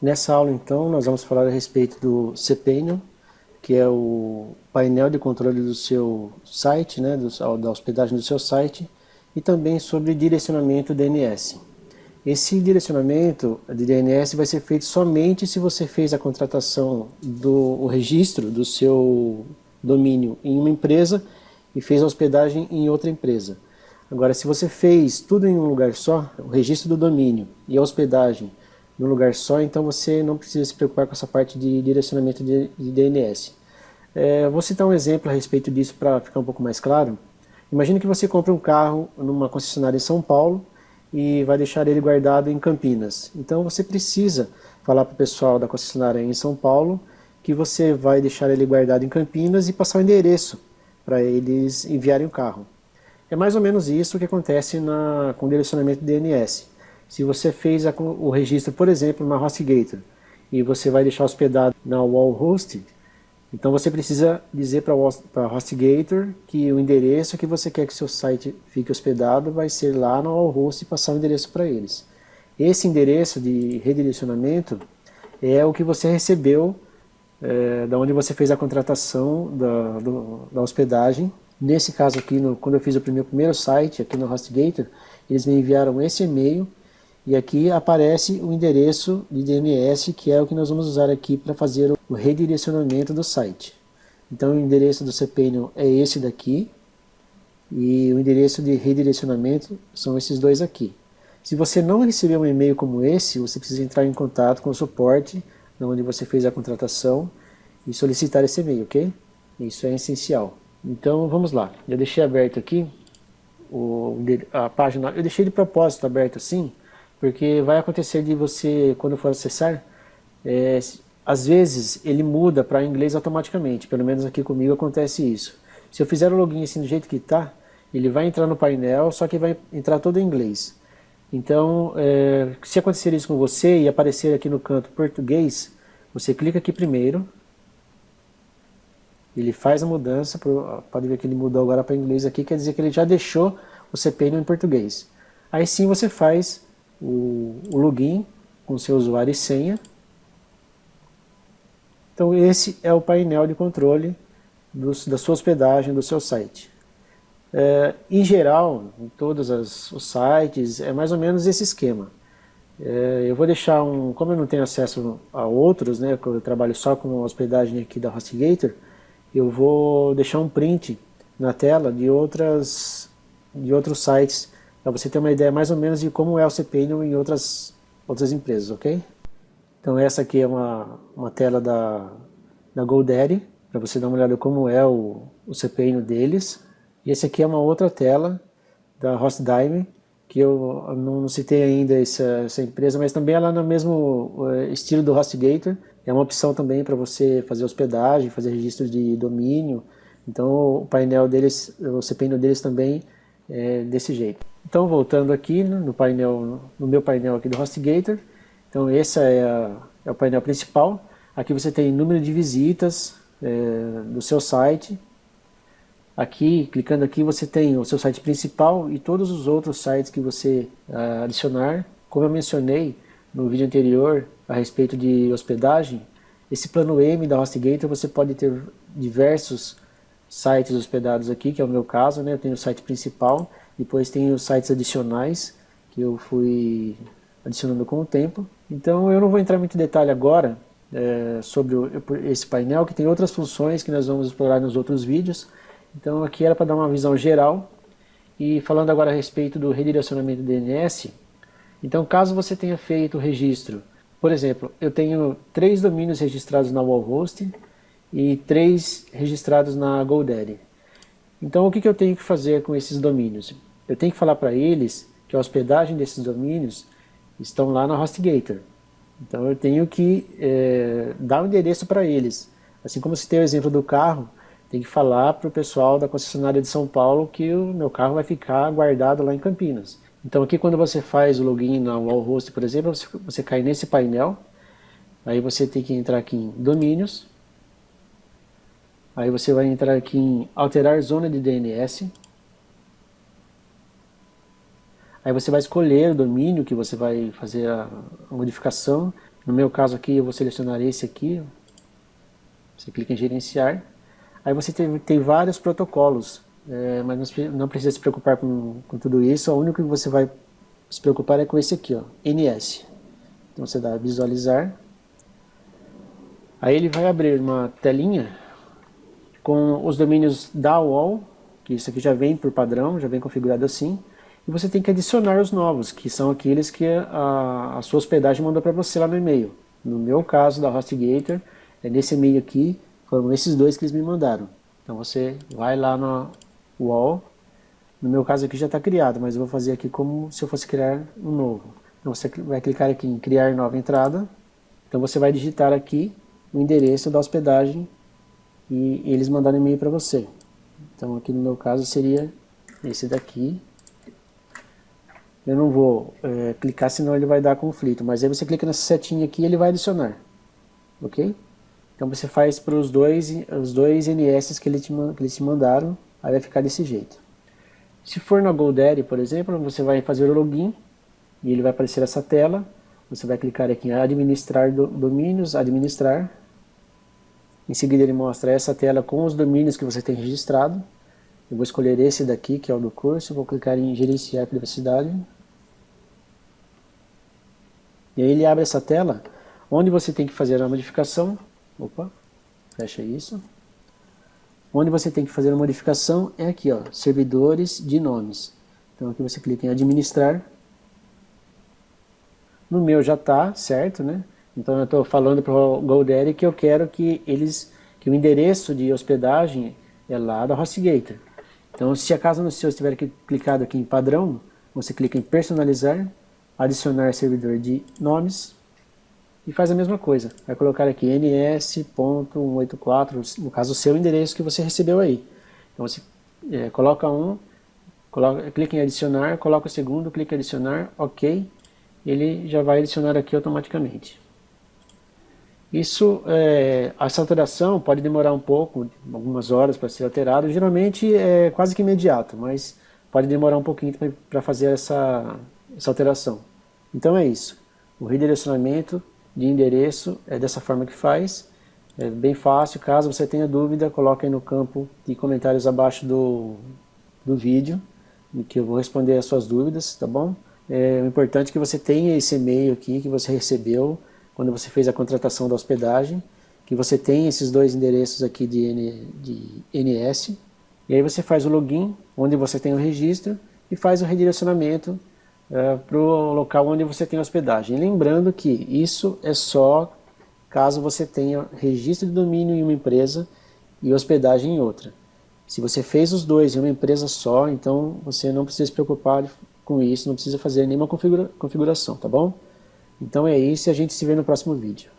Nessa aula, então, nós vamos falar a respeito do cPanel, que é o painel de controle do seu site, né, da hospedagem do seu site, e também sobre direcionamento DNS. Esse direcionamento de DNS vai ser feito somente se você fez a contratação o registro do seu domínio em uma empresa e fez a hospedagem em outra empresa. Agora, se você fez tudo em um lugar só, o registro do domínio e a hospedagem num lugar só, então você não precisa se preocupar com essa parte de direcionamento de DNS. Vou citar um exemplo a respeito disso para ficar um pouco mais claro. Imagine que você compra um carro numa concessionária em São Paulo e vai deixar ele guardado em Campinas. Então você precisa falar para o pessoal da concessionária em São Paulo que você vai deixar ele guardado em Campinas e passar o endereço para eles enviarem o carro. É mais ou menos isso que acontece com o direcionamento de DNS. Se você fez o registro, por exemplo, na HostGator, e você vai deixar hospedado na Wallhost, então você precisa dizer para a HostGator que o endereço que você quer que seu site fique hospedado vai ser lá na Wallhost e passar o endereço para eles. Esse endereço de redirecionamento é o que você recebeu da onde você fez a contratação da hospedagem. Nesse caso aqui, quando eu fiz o meu primeiro site aqui no HostGator, eles me enviaram esse e-mail e aqui aparece o endereço de DNS, que é o que nós vamos usar aqui para fazer o redirecionamento do site. Então o endereço do cPanel é esse daqui e o endereço de redirecionamento são esses dois aqui. Se você não receber um e-mail como esse, você precisa entrar em contato com o suporte, onde você fez a contratação, e solicitar esse e-mail, ok? Isso é essencial. Então vamos lá, eu deixei aberto aqui a página, eu deixei de propósito aberto assim, porque vai acontecer de você, quando for acessar, às vezes ele muda para inglês automaticamente, pelo menos aqui comigo acontece isso. Se eu fizer o login assim do jeito que está, ele vai entrar no painel, só que vai entrar todo em inglês. Então, se acontecer isso com você e aparecer aqui no canto português, você clica aqui primeiro, ele faz a mudança, pode ver que ele mudou agora para inglês aqui, quer dizer que ele já deixou o cPanel em português. Aí sim você faz o login com seu usuário e senha. Então esse é o painel de controle da sua hospedagem, do seu site. Em geral, em todos os sites, é mais ou menos esse esquema. Eu vou deixar como eu não tenho acesso a outros, né, eu trabalho só com a hospedagem aqui da HostGator, eu vou deixar um print na tela de outros sites, para você ter uma ideia mais ou menos de como é o cPanel em outras empresas, ok? Então essa aqui é uma tela da GoDaddy, para você dar uma olhada como é o cPanel deles. E esse aqui é uma outra tela da HostDime, que eu não citei ainda essa empresa, mas também ela é no mesmo estilo do HostGator. É uma opção também para você fazer hospedagem, fazer registro de domínio. Então o painel deles, o cPanel deles também é desse jeito. Então voltando aqui no meu painel aqui do HostGator, então esse é o painel principal. Aqui você tem número de visitas do seu site. Aqui, clicando aqui, você tem o seu site principal e todos os outros sites que você adicionar. Como eu mencionei no vídeo anterior a respeito de hospedagem, esse plano M da HostGator você pode ter diversos sites hospedados aqui, que é o meu caso, né? Eu tenho o site principal, depois tem os sites adicionais que eu fui adicionando com o tempo. Então eu não vou entrar muito em detalhe agora sobre esse painel, que tem outras funções que nós vamos explorar nos outros vídeos. Então aqui era para dar uma visão geral. E falando agora a respeito do redirecionamento DNS, então caso você tenha feito o registro, por exemplo, eu tenho 3 domínios registrados na Wallhost e 3 registrados na GoDaddy. Então o que eu tenho que fazer com esses domínios? Eu tenho que falar para eles que a hospedagem desses domínios estão lá na HostGator. Então eu tenho que dar o endereço para eles. Assim como se tem o exemplo do carro, tem que falar para o pessoal da concessionária de São Paulo que o meu carro vai ficar guardado lá em Campinas. Então aqui quando você faz o login na Wallhost, por exemplo, você cai nesse painel, aí você tem que entrar aqui em domínios, aí você vai entrar aqui em alterar zona de DNS, aí você vai escolher o domínio que você vai fazer a modificação. No meu caso aqui, eu vou selecionar esse aqui. Você clica em gerenciar. Aí você tem vários protocolos, mas não precisa se preocupar com tudo isso. O único que você vai se preocupar é com esse aqui, ó, NS. Então você dá visualizar. Aí ele vai abrir uma telinha com os domínios da UOL, que isso aqui já vem por padrão, já vem configurado assim. E você tem que adicionar os novos, que são aqueles que a sua hospedagem mandou para você lá no e-mail. No meu caso, da HostGator, nesse e-mail aqui, foram esses dois que eles me mandaram. Então você vai lá no UOL, no meu caso aqui já está criado, mas eu vou fazer aqui como se eu fosse criar um novo. Então você vai clicar aqui em criar nova entrada, então você vai digitar aqui o endereço da hospedagem e eles mandaram e-mail para você. Então aqui no meu caso seria esse daqui. Eu não vou clicar, senão ele vai dar conflito, mas aí você clica nessa setinha aqui e ele vai adicionar, ok? Então você faz para os dois NS que eles te mandaram, aí vai ficar desse jeito. Se for na GoDaddy, por exemplo, você vai fazer o login e ele vai aparecer essa tela. Você vai clicar aqui em administrar domínios, administrar. Em seguida ele mostra essa tela com os domínios que você tem registrado. Eu vou escolher esse daqui, que é o do curso, vou clicar em gerenciar privacidade. E aí ele abre essa tela, onde você tem que fazer a modificação. Opa, fecha isso. Onde você tem que fazer a modificação é aqui, ó, servidores de nomes. Então aqui você clica em administrar. No meu já está certo, né? Então eu estou falando para o GoDaddy que eu quero que o endereço de hospedagem é lá da HostGator. Então se acaso no seu estiver clicado aqui em padrão, você clica em personalizar, adicionar servidor de nomes e faz a mesma coisa. Vai colocar aqui ns.184, no caso o seu endereço que você recebeu aí. Então você coloca clica em adicionar, coloca o segundo, clica em adicionar, ok. Ele já vai adicionar aqui automaticamente. Essa alteração pode demorar um pouco, algumas horas para ser alterado. Geralmente é quase que imediato, mas pode demorar um pouquinho para fazer essa alteração. Então é isso. O redirecionamento de endereço é dessa forma que faz. É bem fácil. Caso você tenha dúvida, coloque aí no campo de comentários abaixo do vídeo, que eu vou responder as suas dúvidas, tá bom? O importante é que você tenha esse e-mail aqui que você recebeu quando você fez a contratação da hospedagem, que você tenha esses dois endereços aqui de NS, e aí você faz o login, onde você tem o registro, e faz o redirecionamento para o local onde você tem a hospedagem. Lembrando que isso é só caso você tenha registro de domínio em uma empresa e hospedagem em outra. Se você fez os dois em uma empresa só, então você não precisa se preocupar com isso, não precisa fazer nenhuma configuração, tá bom? Então é isso e a gente se vê no próximo vídeo.